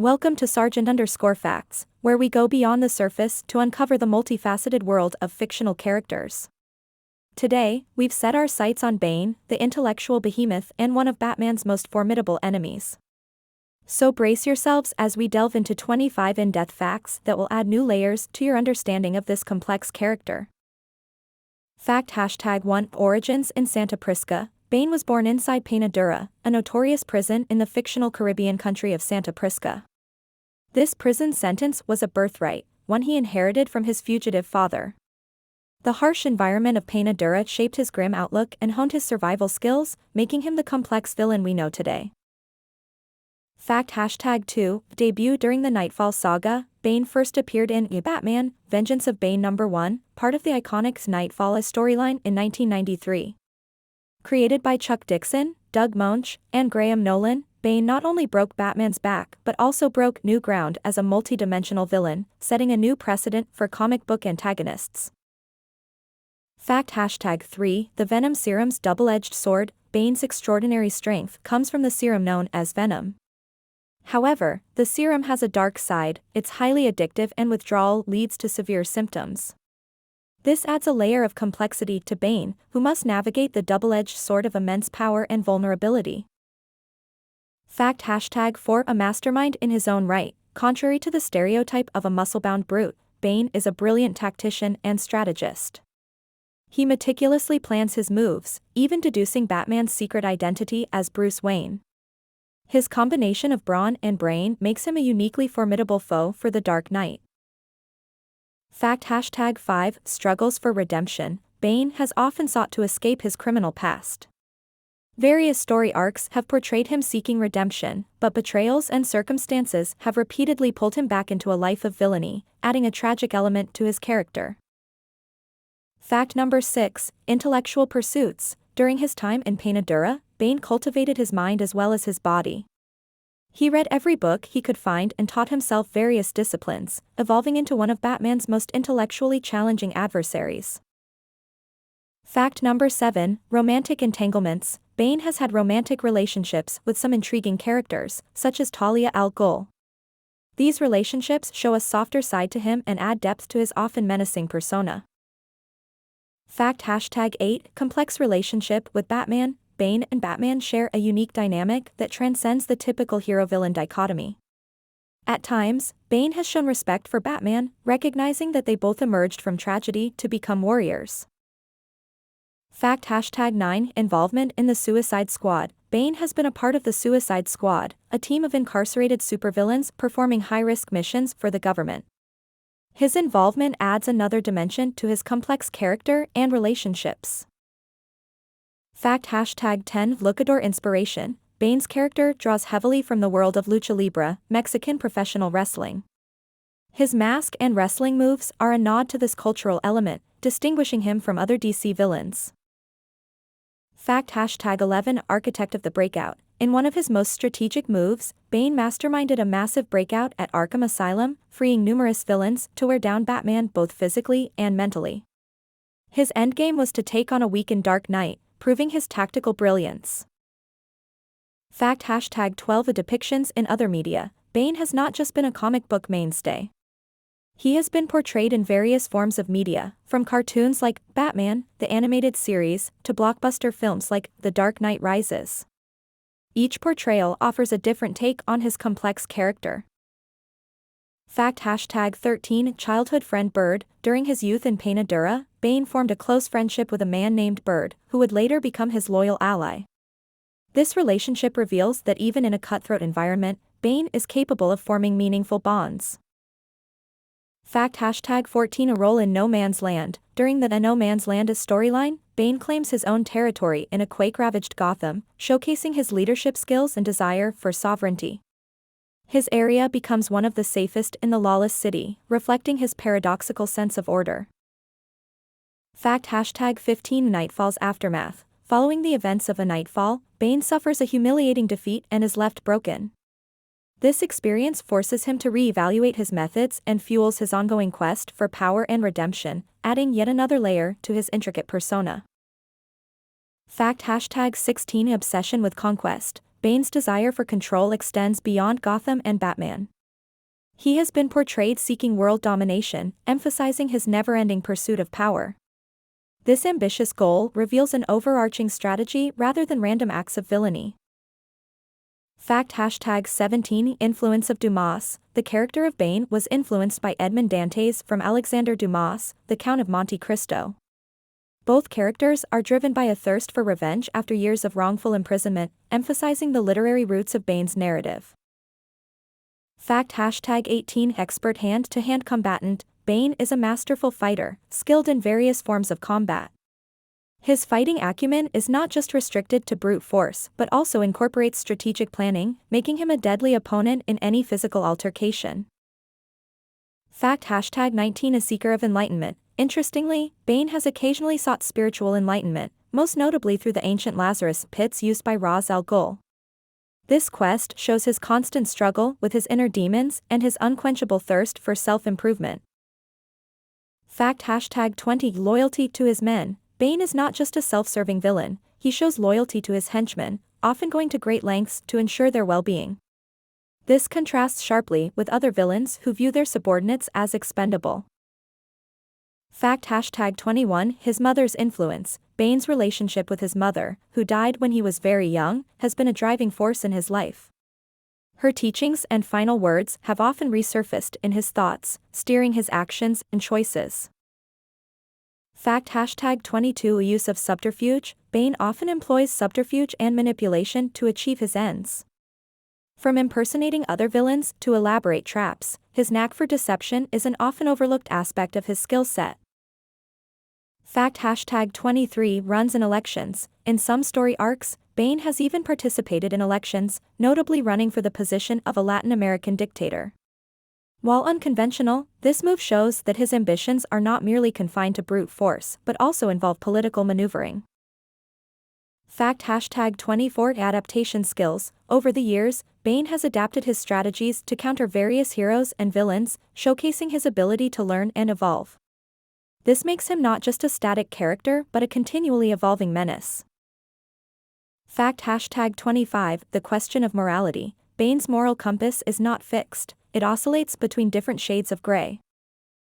Welcome to Sergeant_Facts, where we go beyond the surface to uncover the multifaceted world of fictional characters. Today, we've set our sights on Bane, the intellectual behemoth and one of Batman's most formidable enemies. So brace yourselves as we delve into 25 in-depth facts that will add new layers to your understanding of this complex character. Fact #1 Origins in Santa Prisca. Bane was born inside Pena Dura, a notorious prison in the fictional Caribbean country of Santa Prisca. This prison sentence was a birthright, one he inherited from his fugitive father. The harsh environment of Pena Dura shaped his grim outlook and honed his survival skills, making him the complex villain we know today. Fact #2 Debut during the Nightfall saga. Bane first appeared in Batman, Vengeance of Bane #1, part of the iconic Nightfall storyline in 1993. Created by Chuck Dixon, Doug Moench, and Graham Nolan, Bane not only broke Batman's back but also broke new ground as a multi-dimensional villain, setting a new precedent for comic book antagonists. Fact #3 The Venom Serum's double-edged sword. Bane's extraordinary strength comes from the serum known as Venom. However, the serum has a dark side, it's highly addictive and withdrawal leads to severe symptoms. This adds a layer of complexity to Bane, who must navigate the double-edged sword of immense power and vulnerability. Fact #4 A mastermind in his own right. Contrary to the stereotype of a muscle-bound brute, Bane is a brilliant tactician and strategist. He meticulously plans his moves, even deducing Batman's secret identity as Bruce Wayne. His combination of brawn and brain makes him a uniquely formidable foe for the Dark Knight. Fact #5 Struggles for redemption. Bane has often sought to escape his criminal past. Various story arcs have portrayed him seeking redemption, but betrayals and circumstances have repeatedly pulled him back into a life of villainy, adding a tragic element to his character. Fact #6 Intellectual pursuits. During his time in Pena Dura, Bane cultivated his mind as well as his body. He read every book he could find and taught himself various disciplines, evolving into one of Batman's most intellectually challenging adversaries. Fact #7 Romantic entanglements. Bane has had romantic relationships with some intriguing characters, such as Talia al Ghul. These relationships show a softer side to him and add depth to his often menacing persona. Fact #8 Complex relationship with Batman. Bane and Batman share a unique dynamic that transcends the typical hero-villain dichotomy. At times, Bane has shown respect for Batman, recognizing that they both emerged from tragedy to become warriors. Fact #9 Involvement in the Suicide Squad. Bane has been a part of the Suicide Squad, a team of incarcerated supervillains performing high-risk missions for the government. His involvement adds another dimension to his complex character and relationships. Fact #10 Luchador inspiration. Bane's character draws heavily from the world of lucha libre, Mexican professional wrestling. His mask and wrestling moves are a nod to this cultural element, distinguishing him from other DC villains. Fact #11 Architect of the Breakout. In one of his most strategic moves, Bane masterminded a massive breakout at Arkham Asylum, freeing numerous villains to wear down Batman both physically and mentally. His endgame was to take on a weakened Dark Knight, proving his tactical brilliance. Fact #12 Depictions in other media. Bane has not just been a comic book mainstay. He has been portrayed in various forms of media, from cartoons like Batman, the animated series, to blockbuster films like The Dark Knight Rises. Each portrayal offers a different take on his complex character. Fact #13 Childhood friend Bird. During his youth in Pena Dura, Bane formed a close friendship with a man named Bird, who would later become his loyal ally. This relationship reveals that even in a cutthroat environment, Bane is capable of forming meaningful bonds. Fact #14 A role in No Man's Land. During the No Man's Land storyline, Bane claims his own territory in a quake-ravaged Gotham, showcasing his leadership skills and desire for sovereignty. His area becomes one of the safest in the lawless city, reflecting his paradoxical sense of order. Fact #15 Nightfall's aftermath. Following the events of a Nightfall, Bane suffers a humiliating defeat and is left broken. This experience forces him to re-evaluate his methods and fuels his ongoing quest for power and redemption, adding yet another layer to his intricate persona. Fact #16 Obsession with conquest. Bane's desire for control extends beyond Gotham and Batman. He has been portrayed seeking world domination, emphasizing his never-ending pursuit of power. This ambitious goal reveals an overarching strategy rather than random acts of villainy. Fact #17 Influence of Dumas. The character of Bane was influenced by Edmond Dantes from Alexander Dumas, The Count of Monte Cristo. Both characters are driven by a thirst for revenge after years of wrongful imprisonment, emphasizing the literary roots of Bane's narrative. Fact #18 Expert hand-to-hand combatant. Bane is a masterful fighter, skilled in various forms of combat. His fighting acumen is not just restricted to brute force but also incorporates strategic planning, making him a deadly opponent in any physical altercation. Fact #19 A seeker of enlightenment. Interestingly, Bane has occasionally sought spiritual enlightenment, most notably through the ancient Lazarus pits used by Ra's al Ghul. This quest shows his constant struggle with his inner demons and his unquenchable thirst for self-improvement. Fact #20 Loyalty to his men. Bane is not just a self-serving villain, he shows loyalty to his henchmen, often going to great lengths to ensure their well-being. This contrasts sharply with other villains who view their subordinates as expendable. Fact #21 His mother's influence. Bane's relationship with his mother, who died when he was very young, has been a driving force in his life. Her teachings and final words have often resurfaced in his thoughts, steering his actions and choices. Fact #22 Use of subterfuge. Bane often employs subterfuge and manipulation to achieve his ends. From impersonating other villains to elaborate traps, his knack for deception is an often overlooked aspect of his skill set. Fact #23 Runs in elections. In some story arcs, Bane has even participated in elections, notably running for the position of a Latin American dictator. While unconventional, this move shows that his ambitions are not merely confined to brute force but also involve political maneuvering. Fact #24 Adaptation skills. Over the years, Bane has adapted his strategies to counter various heroes and villains, showcasing his ability to learn and evolve. This makes him not just a static character but a continually evolving menace. Fact #25 The question of morality. Bane's moral compass is not fixed, it oscillates between different shades of gray.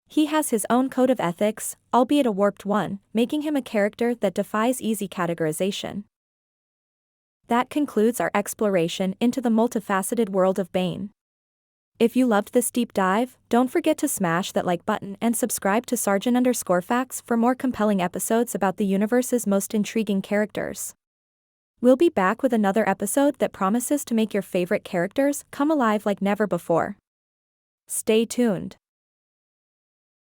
He has his own code of ethics, albeit a warped one, making him a character that defies easy categorization. That concludes our exploration into the multifaceted world of Bane. If you loved this deep dive, don't forget to smash that like button and subscribe to Sergeant_Facts for more compelling episodes about the universe's most intriguing characters. We'll be back with another episode that promises to make your favorite characters come alive like never before. Stay tuned.